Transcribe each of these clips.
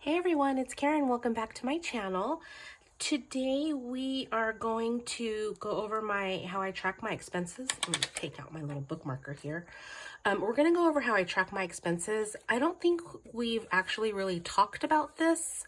Hey everyone, it's Karen. Welcome back to my channel. Today we are going to go over how I track my expenses. I'm going to take out my little bookmarker here. We're going to go over how I track my expenses. I don't think we've actually really talked about this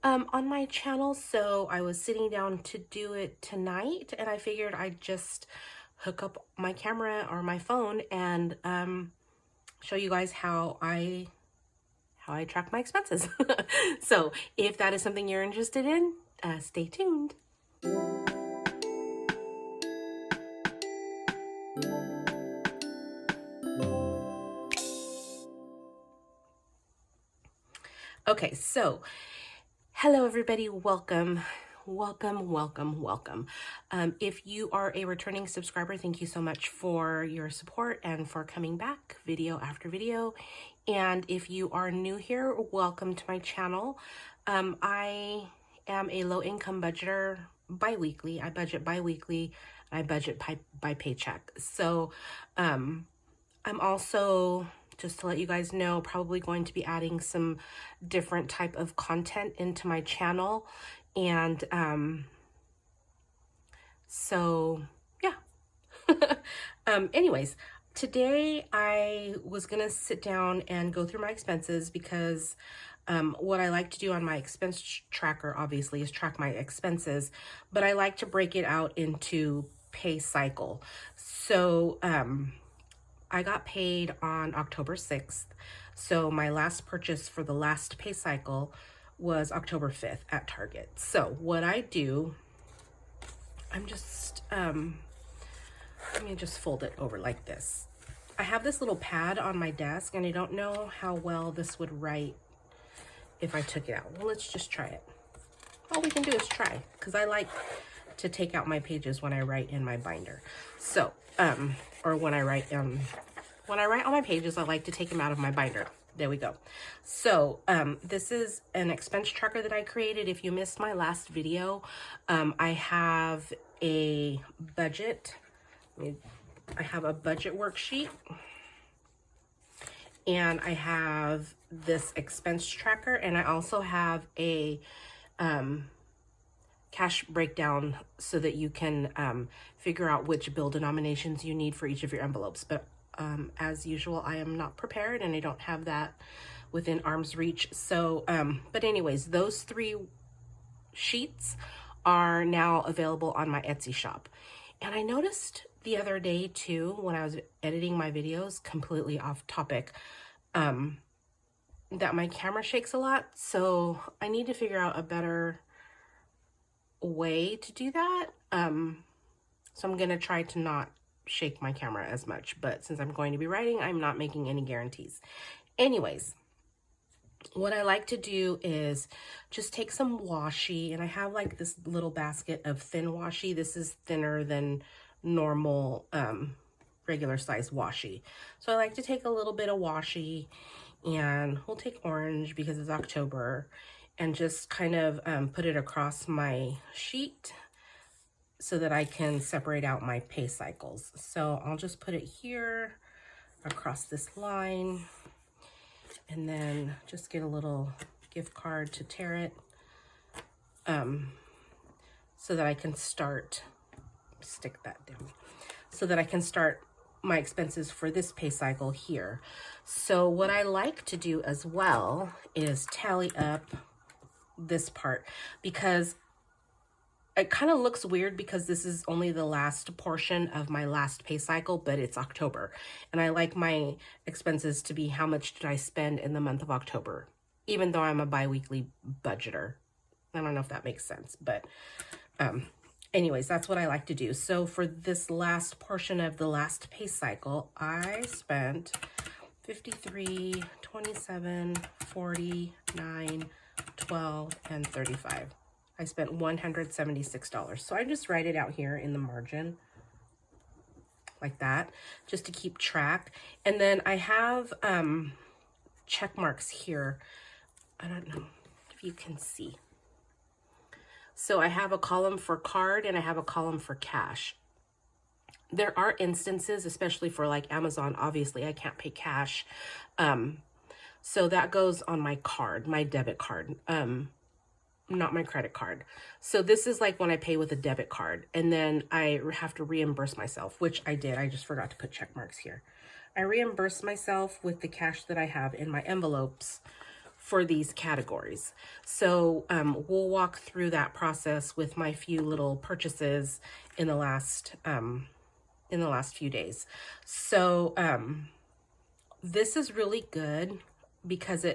on my channel, so I was sitting down to do it tonight, and I figured I'd just hook up my camera or my phone and show you guys how I track my expenses. So if that is something you're interested in, stay tuned. Okay, so hello everybody, welcome. If you are a returning subscriber, thank you so much for your support and for coming back video after video. And if you are new here, welcome to my channel. I am a low-income budgeter bi-weekly. I budget bi-weekly. I budget by paycheck. So I'm also, just to let you guys know, probably going to be adding some different type of content into my channel. And so yeah. Anyways, today I was gonna sit down and go through my expenses because what I like to do on my expense tracker obviously is track my expenses, but I like to break it out into pay cycle. So I got paid on October 6th. So my last purchase for the last pay cycle was October 5th at Target. So what I do, I'm just, let me just fold it over like this. I have this little pad on my desk and I don't know how well this would write if I took it out. Well, let's just try it. All we can do is try, because I like to take out my pages when I write in my binder. So, or when I write on my pages, I like to take them out of my binder. There we go. So this is an expense tracker that I created. If you missed my last video, I have a budget. I have a budget worksheet, and I have this expense tracker, and I also have a cash breakdown so that you can figure out which bill denominations you need for each of your envelopes. But as usual, I am not prepared and I don't have that within arm's reach. So, but anyways, those three sheets are now available on my Etsy shop. And I noticed the other day too, when I was editing my videos, completely off topic, that my camera shakes a lot. So I need to figure out a better way to do that. So I'm gonna try to not shake my camera as much, but since I'm going to be writing, I'm not making any guarantees. Anyways, what I like to do is just take some washi, and I have like this little basket of thin washi. This is thinner than normal regular size washi. So I like to take a little bit of washi, and we'll take orange because it's October, and just kind of put it across my sheet so that I can separate out my pay cycles. So I'll just put it here across this line, and then just get a little gift card to tear it so that I can start, stick that down, so that I can start my expenses for this pay cycle here. So what I like to do as well is tally up this part, because it kind of looks weird because this is only the last portion of my last pay cycle, but it's October. And I like my expenses to be how much did I spend in the month of October, even though I'm a bi-weekly budgeter. I don't know if that makes sense, but anyways, that's what I like to do. So for this last portion of the last pay cycle, I spent 53, 27, 49, 12, and 35. I spent $176. So I just write it out here in the margin like that, just to keep track. And then I have check marks here. I don't know if you can see. So I have a column for card and I have a column for cash. There are instances, especially for like Amazon, obviously I can't pay cash. So that goes on my card, my debit card, not my credit card. So this is like when I pay with a debit card, and then I have to reimburse myself, which I did. I just forgot to put check marks here. I reimburse myself with the cash that I have in my envelopes for these categories. So we'll walk through that process with my few little purchases in the last few days. So this is really good because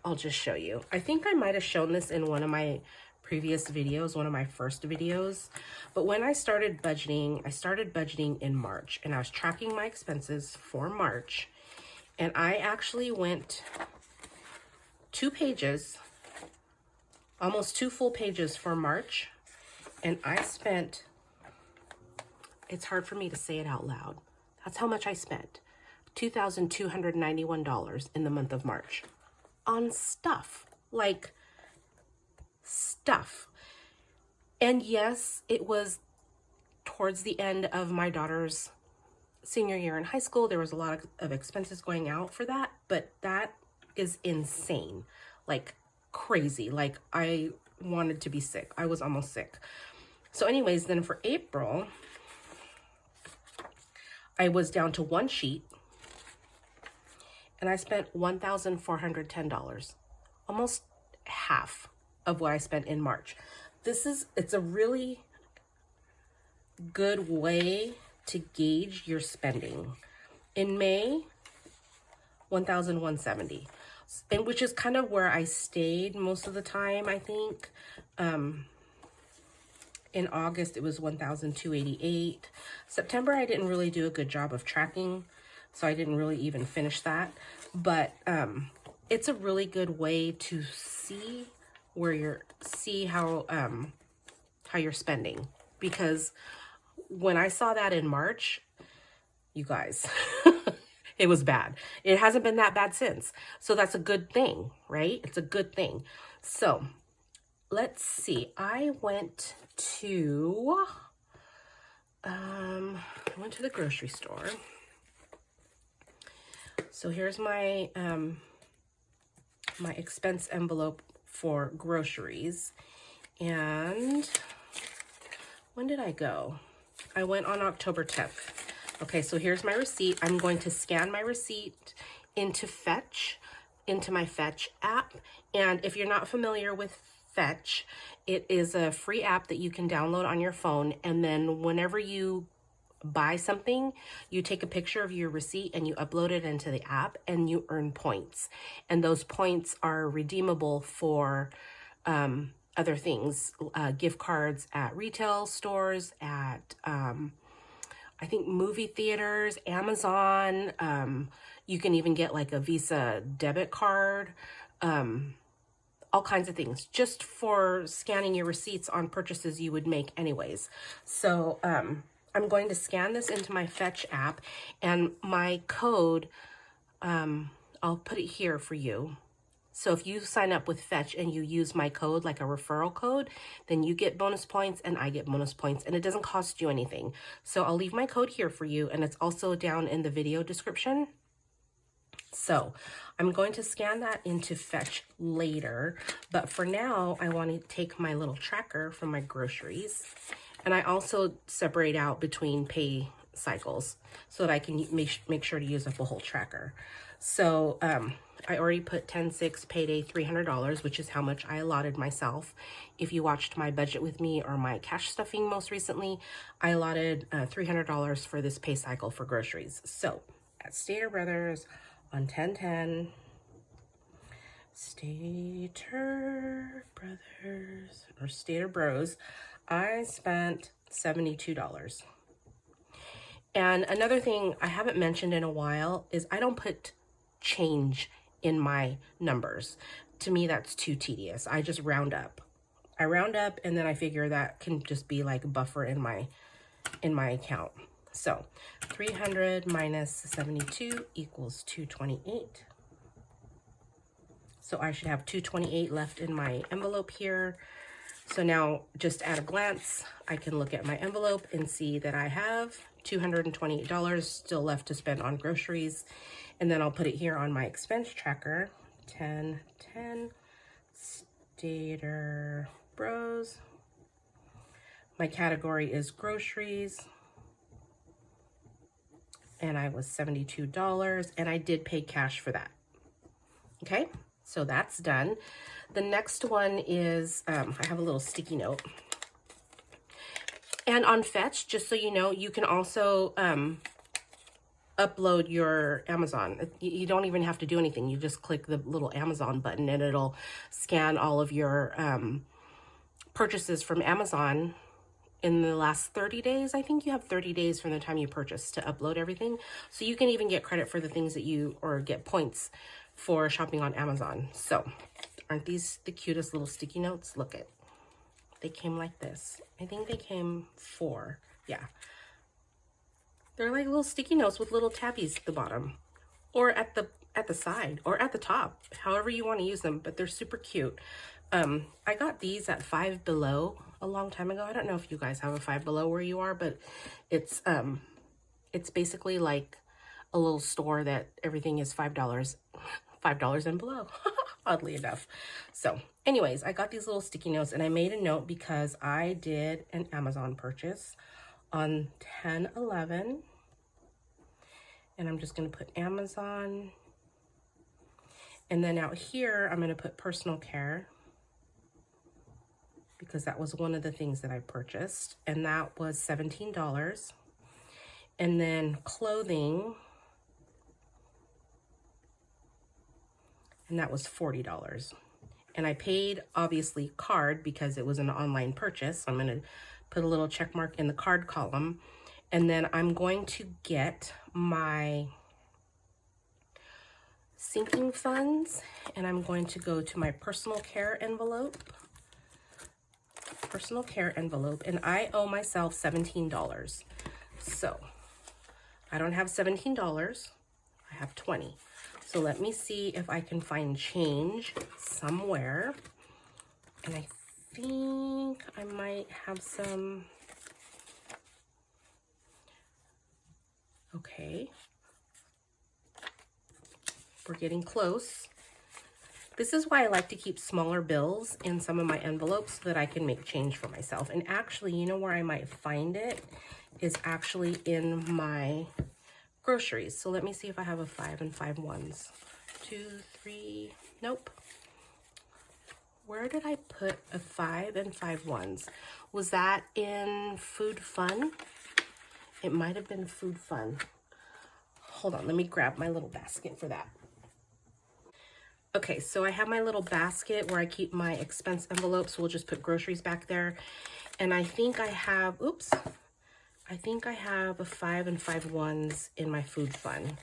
I'll just show you. I think I might have shown this in one of my previous videos, one of my first videos. But when I started budgeting in March, and I was tracking my expenses for March. And I actually went 2 pages, almost 2 full pages for March. And I spent, it's hard for me to say it out loud. That's how much I spent. $2,291 in the month of March on stuff, like stuff. And yes, it was towards the end of my daughter's senior year in high school. There was a lot of expenses going out for that, but that is insane, like crazy. Like I wanted to be sick. I was almost sick. So anyways, then for April, I was down to 1 sheet and I spent $1,410, almost half of what I spent in March. It's a really good way to gauge your spending. In May, $1,170, and which is kind of where I stayed most of the time, I think. In August, it was $1,288. September, I didn't really do a good job of tracking, so I didn't really even finish that. But it's a really good way to see how you're spending, because when I saw that in March, you guys, it was bad. It hasn't been that bad since. So that's a good thing, right? It's a good thing. So let's see. I went to the grocery store. So here's my my expense envelope for groceries. And when did I go? I went on October 10th. Okay, so here's my receipt. I'm going to scan my receipt into my Fetch app. And if you're not familiar with Fetch, it is a free app that you can download on your phone. And then whenever you buy something, you take a picture of your receipt and you upload it into the app and you earn points. And those points are redeemable for other things, gift cards at retail stores, at I think movie theaters, Amazon. You can even get like a Visa debit card, all kinds of things just for scanning your receipts on purchases you would make anyways. So I'm going to scan this into my Fetch app, and my code, I'll put it here for you. So if you sign up with Fetch and you use my code, like a referral code, then you get bonus points and I get bonus points, and it doesn't cost you anything. So I'll leave my code here for you, and it's also down in the video description. So I'm going to scan that into Fetch later, but for now, I want to take my little tracker from my groceries, and I also separate out between pay cycles so that I can make sure to use up a whole tracker. So I already put 10/6 payday $300, which is how much I allotted myself. If you watched my budget with me or my cash stuffing most recently, I allotted $300 for this pay cycle for groceries. So at Stater Brothers on 10/10, Stater Brothers or Stater Bros, I spent $72. And another thing I haven't mentioned in a while is I don't put change in my numbers. To me, that's too tedious. I just round up. I round up, and then I figure that can just be like a buffer in my account. So 300 minus 72 equals 228. So I should have 228 left in my envelope here. So now, just at a glance, I can look at my envelope and see that I have $228 still left to spend on groceries. And then I'll put it here on my expense tracker. 10, 10, Stater Bros. My category is groceries. And I was $72, and I did pay cash for that. Okay, so that's done. The next one is, I have a little sticky note. And on Fetch, just so you know, you can also upload your Amazon. You don't even have to do anything. You just click the little Amazon button and it'll scan all of your purchases from Amazon in the last 30 days. I think you have 30 days from the time you purchase to upload everything. So you can even get credit for the things that you, or get points for shopping on Amazon. So aren't these the cutest little sticky notes? Look it. They came like this. I think they came 4. Yeah. They're like little sticky notes with little tabbies at the bottom, or at the side, or at the top, however you want to use them, but they're super cute. I got these at Five Below a long time ago. I don't know if you guys have a Five Below where you are, but it's basically like a little store that everything is $5 and below, oddly enough. So anyways, I got these little sticky notes, and I made a note because I did an Amazon purchase on 10/11, and I'm just going to put Amazon, and then out here I'm going to put personal care, because that was one of the things that I purchased, and that was $17. And then clothing, and that was $40. And I paid, obviously, card because it was an online purchase. So I'm going to put a little check mark in the card column. And then I'm going to get my sinking funds, and I'm going to go to my personal care envelope. Personal care envelope, and I owe myself $17. So I don't have $17, I have 20. So let me see if I can find change somewhere. And I think I might have some. Okay. We're getting close. This is why I like to keep smaller bills in some of my envelopes so that I can make change for myself. And actually, you know where I might find it is actually in my groceries. So let me see if I have a 5 and 5 ones. 2, 3, nope. Where did I put a 5 and 5 ones? Was that in Food Fun? It might have been Food Fun. Hold on, let me grab my little basket for that. Okay, so I have my little basket where I keep my expense envelopes. We'll just put groceries back there. And I think I have, oops, I think I have a 5 and 5 ones in my Food Fun.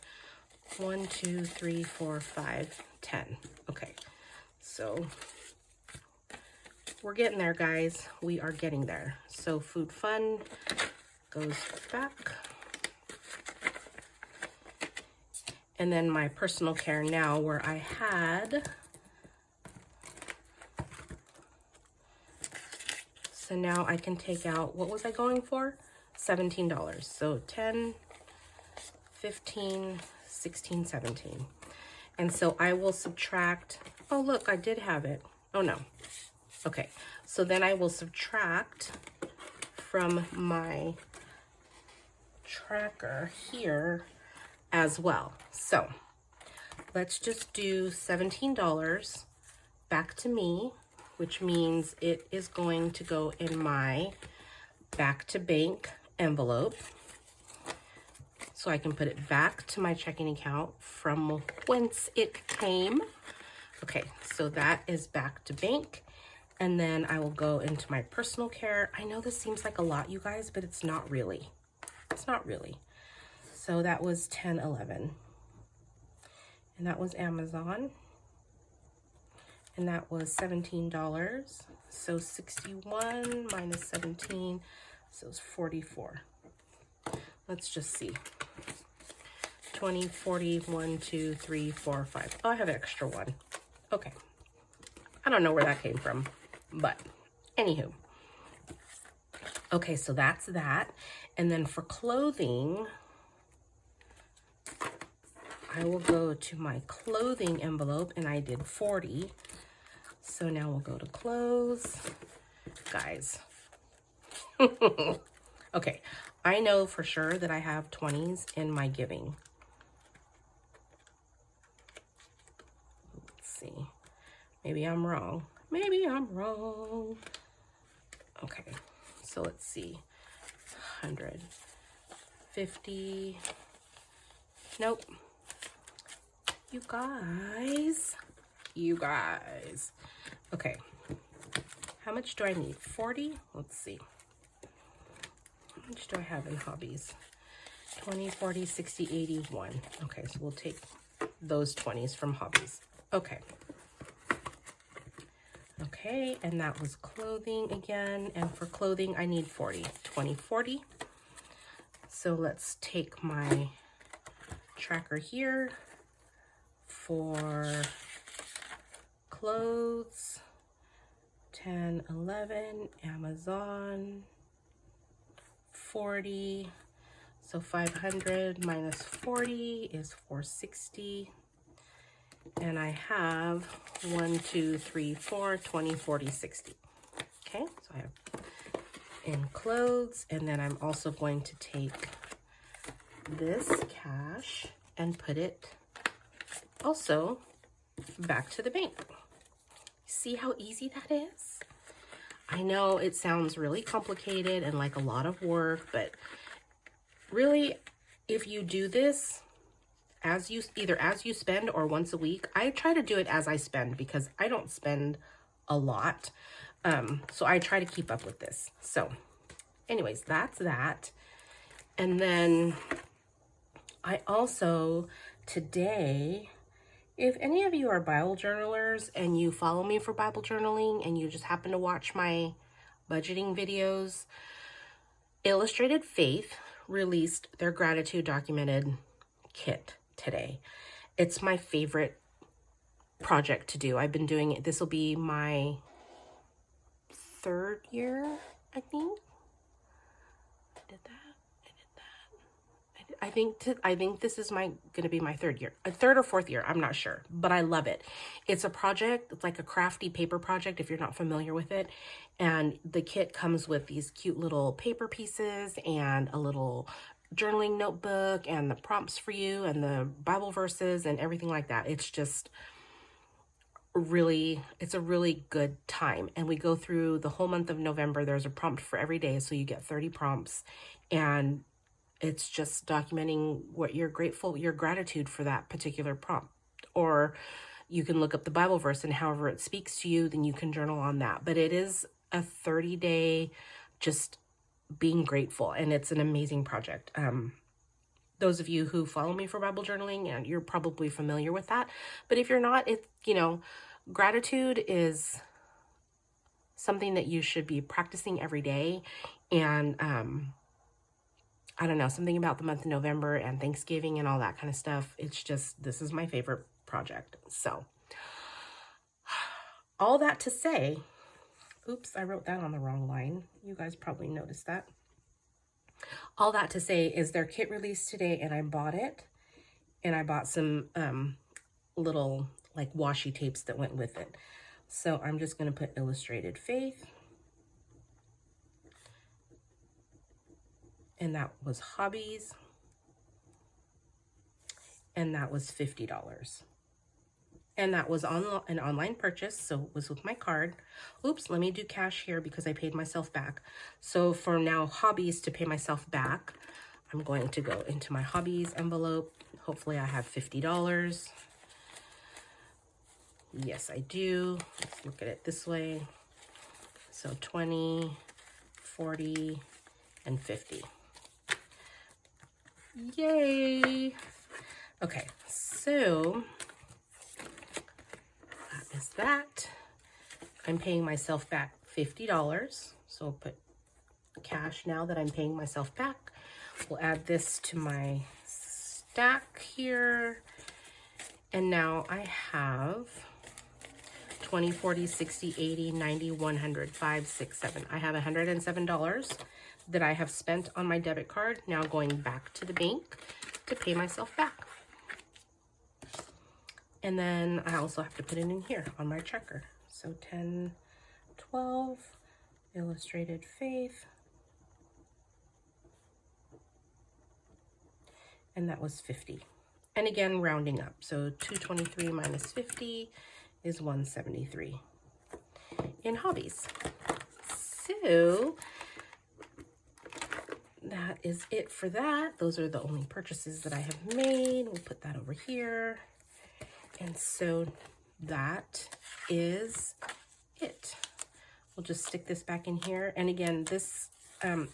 1, 2, 3, 4, 5, 10. Okay, so we're getting there, guys. We are getting there. So Food Fun goes back. And then my personal care now, where I had, so now I can take out, what was I going for? $17. So 10, 15, 16, 17. And so I will subtract, oh look, I did have it. Oh no. Okay, so then I will subtract from my tracker here as well. So let's just do $17 back to me, which means it is going to go in my back to bank envelope. So I can put it back to my checking account from whence it came. Okay, so that is back to bank. And then I will go into my personal care. I know this seems like a lot, you guys, but it's not really. It's not really. So that was 10, 11. And that was Amazon. And that was $17. So 61 minus 17, so it's 44. Let's just see. 20, 40, 1, 2, 3, 4, 5. Oh, I have an extra one. Okay. I don't know where that came from, but anywho. Okay, so that's that. And then for clothing, I will go to my clothing envelope, and I did 40. So now we'll go to clothes. Guys. Okay, I know for sure that I have 20s in my giving. Let's see. Maybe I'm wrong. Maybe I'm wrong. Okay, so let's see. 100. 50. Nope. You guys. Okay. How much do I need? 40? Let's see. How much do I have in hobbies? 20, 40, 60, 81. Okay, so we'll take those 20s from hobbies. Okay. Okay, and that was clothing again. And for clothing, I need 40. 20, 40. So let's take my tracker here for clothes. 10, 11, Amazon, 40. So 500 minus 40 is 460. And I have 1, 2, 3, 4, 20, 40, 60. Okay, so I have in clothes, and then I'm also going to take this cash and put it also back to the bank. See how easy that is? I know it sounds really complicated and like a lot of work, but really, if you do this either as you spend or once a week, I try to do it as I spend because I don't spend a lot. So I try to keep up with this. So anyways, that's that. And then I also today, if any of you are Bible journalers and you follow me for Bible journaling and you just happen to watch my budgeting videos, Illustrated Faith released their gratitude documented kit today. It's my favorite project to do. I've been doing it. This will be my 3rd year, I think. I think this is going to be my 3rd year, 3rd or 4th year. I'm not sure, but I love it. It's a project. It's like a crafty paper project if you're not familiar with it. And the kit comes with these cute little paper pieces and a little journaling notebook and the prompts for you and the Bible verses and everything like that. It's just it's a really good time. And we go through the whole month of November. There's a prompt for every day. So you get 30 prompts, and it's just documenting what your gratitude for that particular prompt. Or you can look up the Bible verse and however it speaks to you, then you can journal on that. But it is a 30-day just being grateful, and it's an amazing project. Those of you who follow me for Bible journaling, and you're probably familiar with that. But if you're not, it's, gratitude is something that you should be practicing every day. And I don't know, something about the month of November and Thanksgiving and all that kind of stuff. It's just, this is my favorite project. So all that to say, oops, I wrote that on the wrong line. You guys probably noticed that. All that to say is their kit released today, and I bought it, and I bought some little like washi tapes that went with it. So I'm just going to put Illustrated Faith. And that was Hobbies. And that was $50. And that was an online purchase, so it was with my card. Oops, let me do cash here because I paid myself back. So for now, Hobbies, to pay myself back, I'm going to go into my Hobbies envelope. Hopefully I have $50. Yes, I do. Let's look at it this way. So 20, 40, and 50. Yay! Okay, so that is that. I'm paying myself back $50. So I'll put cash now that I'm paying myself back. We'll add this to my stack here. And now I have 20, 40, 60, 80, 90, 100, 5, 6, 7. I have $107 that I have spent on my debit card, now going back to the bank to pay myself back. And then I also have to put it in here on my checker. So 10, 12, Illustrated Faith. And that was 50. And again, rounding up. So 223 minus 50 is 173 in Hobbies. So that is it for that. Those are the only purchases that I have made. We'll put that over here. And so that is it. We'll just stick this back in here. And again, this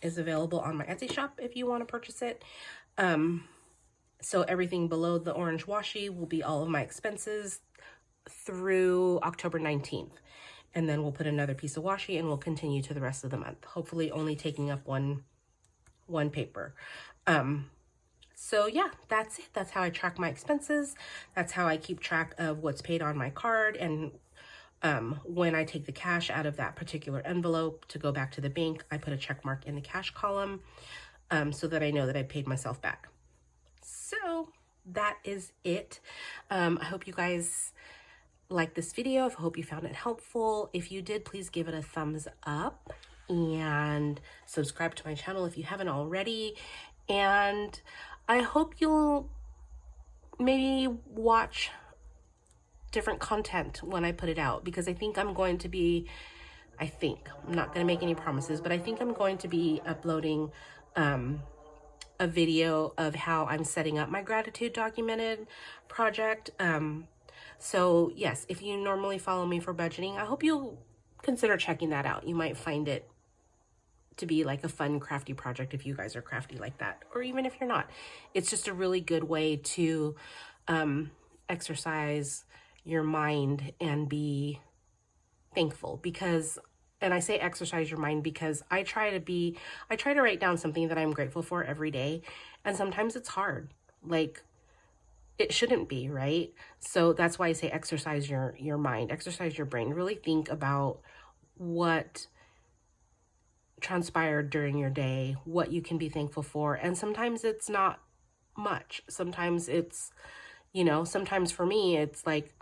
is available on my Etsy shop if you want to purchase it. So everything below the orange washi will be all of my expenses through October 19th. And then we'll put another piece of washi and we'll continue to the rest of the month, hopefully only taking up one paper. So yeah, that's it. That's how I track my expenses. That's how I keep track of what's paid on my card. And when I take the cash out of that particular envelope to go back to the bank, I put a check mark in the cash column so that I know that I paid myself back. So that is it. I hope you guys liked this video. I hope you found it helpful. If you did, please give it a thumbs up and subscribe to my channel if you haven't already. And I hope you'll maybe watch different content when I put it out, because I think I'm going to be, I'm not going to make any promises, but I think I'm going to be uploading a video of how I'm setting up my gratitude documented project. So yes, if you normally follow me for budgeting, I hope you'll consider checking that out. You might find it to be like a fun crafty project if you guys are crafty like that, or even if you're not. It's just a really good way to exercise your mind and be thankful, because, and I say exercise your mind because I try to write down something that I'm grateful for every day, and sometimes it's hard. Like, it shouldn't be, right? So that's why I say exercise your mind, exercise your brain. Really think about what transpired during your day, what you can be thankful for. And sometimes it's not much. Sometimes it's, sometimes for me, it's like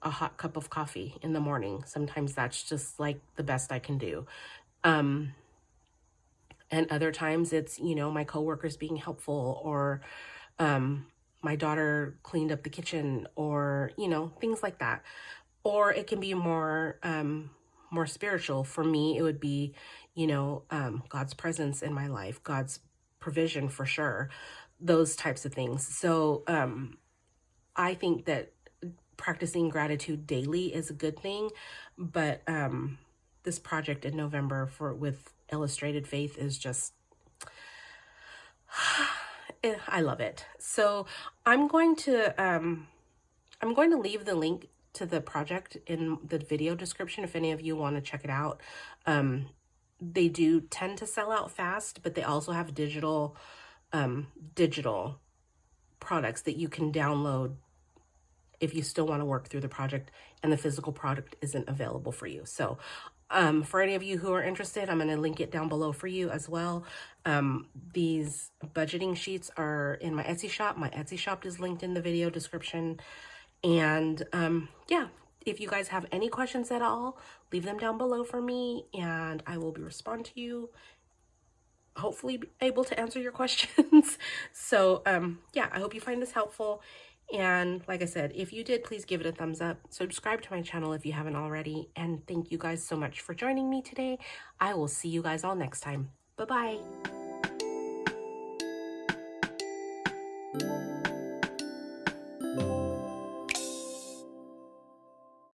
a hot cup of coffee in the morning. Sometimes that's just like the best I can do. And other times it's, my coworkers being helpful, or my daughter cleaned up the kitchen, or, things like that. Or it can be more spiritual. For me, it would be, God's presence in my life, God's provision for sure, those types of things. So I think that practicing gratitude daily is a good thing, but this project in November with Illustrated Faith is just, I love it. So I'm going to leave the link to the project in the video description if any of you want to check it out. They do tend to sell out fast, but they also have digital products that you can download if you still want to work through the project and the physical product isn't available for you. So for any of you who are interested, I'm going to link it down below for you as well. These budgeting sheets are in my Etsy shop. My Etsy shop is linked in the video description. And yeah, if you guys have any questions at all, leave them down below for me and I will respond to you. Hopefully be able to answer your questions. So yeah, I hope you find this helpful. And like I said, if you did, please give it a thumbs up. Subscribe to my channel if you haven't already. And thank you guys so much for joining me today. I will see you guys all next time. Bye-bye.